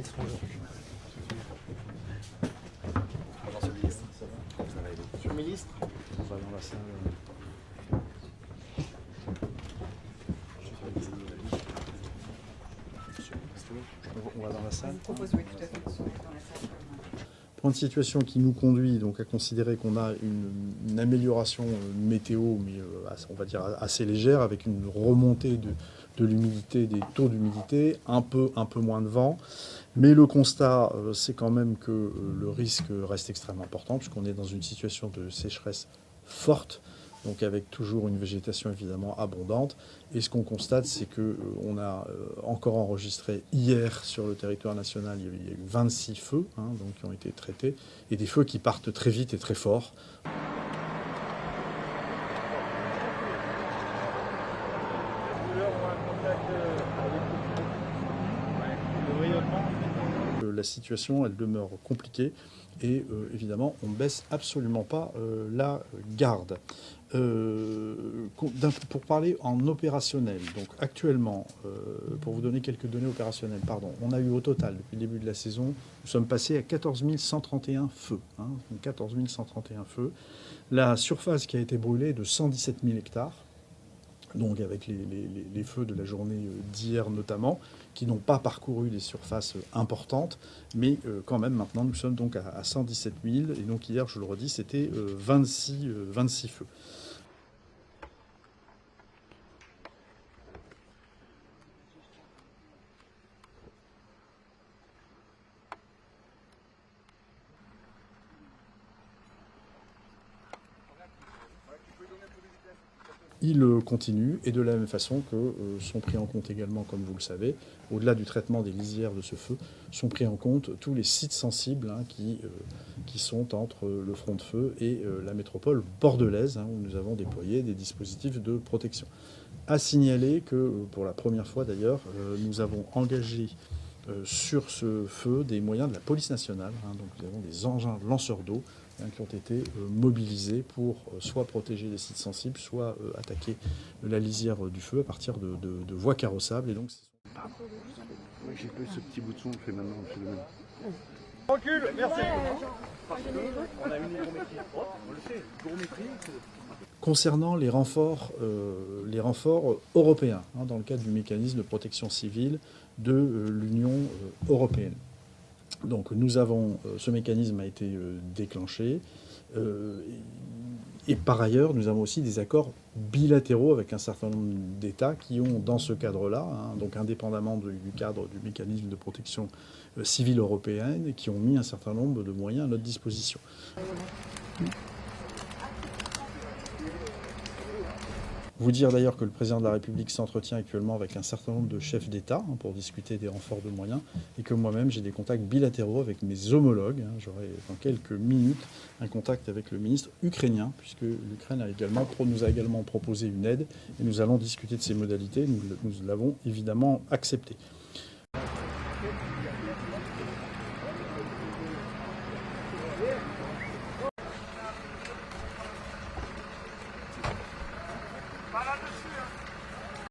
ministre, bonjour. Monsieur le ministre, on va dans la salle. On va dans la salle. Je propose, oui, tout à fait, de se mettre dans la salle. Point de situation qui nous conduit donc à considérer qu'on a une amélioration météo, mais on va dire assez légère, avec une remontée de l'humidité, des taux d'humidité, un peu moins de vent. Mais le constat, c'est quand même que le risque reste extrêmement important, puisqu'on est dans une situation de sécheresse forte, donc avec toujours une végétation évidemment abondante. Et ce qu'on constate, c'est qu'on a encore enregistré hier sur le territoire national, il y a eu 26 feux donc, qui ont été traités, et des feux qui partent très vite et très fort. La situation, elle demeure compliquée et évidemment, on ne baisse absolument pas la garde. Pour parler en opérationnel, donc actuellement, pour vous donner quelques données opérationnelles, on a eu au total, depuis le début de la saison, nous sommes passés à 14 131 feux. 14 131 feux. La surface qui a été brûlée est de 117 000 hectares. Donc avec les feux de la journée d'hier notamment, qui n'ont pas parcouru des surfaces importantes, mais quand même maintenant nous sommes donc à 117 000, et donc hier, je le redis, c'était 26 feux. Il continue, et de la même façon que sont pris en compte également, comme vous le savez, au-delà du traitement des lisières de ce feu, sont pris en compte tous les sites sensibles qui sont entre le front de feu et la métropole bordelaise, où nous avons déployé des dispositifs de protection. À signaler que, pour la première fois d'ailleurs, nous avons engagé sur ce feu des moyens de la police nationale. Donc nous avons des engins lanceurs d'eau qui ont été mobilisés pour soit protéger les sites sensibles, soit attaquer la lisière du feu à partir de voies carrossables. Et donc, oui, j'ai pas eu ce petit bout de son fait maintenant, monsieur le maire. Recule, merci. On a une hygrométrie propre, on le sait, hygrométrie. Concernant les renforts européens, dans le cadre du mécanisme de protection civile de l'Union européenne. Donc ce mécanisme a été déclenché, et par ailleurs nous avons aussi des accords bilatéraux avec un certain nombre d'États qui ont dans ce cadre-là, donc indépendamment du cadre du mécanisme de protection civile européenne, qui ont mis un certain nombre de moyens à notre disposition. Vous dire d'ailleurs que le président de la République s'entretient actuellement avec un certain nombre de chefs d'État pour discuter des renforts de moyens, et que moi-même j'ai des contacts bilatéraux avec mes homologues. J'aurai dans quelques minutes un contact avec le ministre ukrainien, puisque l'Ukraine nous a également proposé une aide, et nous allons discuter de ces modalités. Nous l'avons évidemment accepté.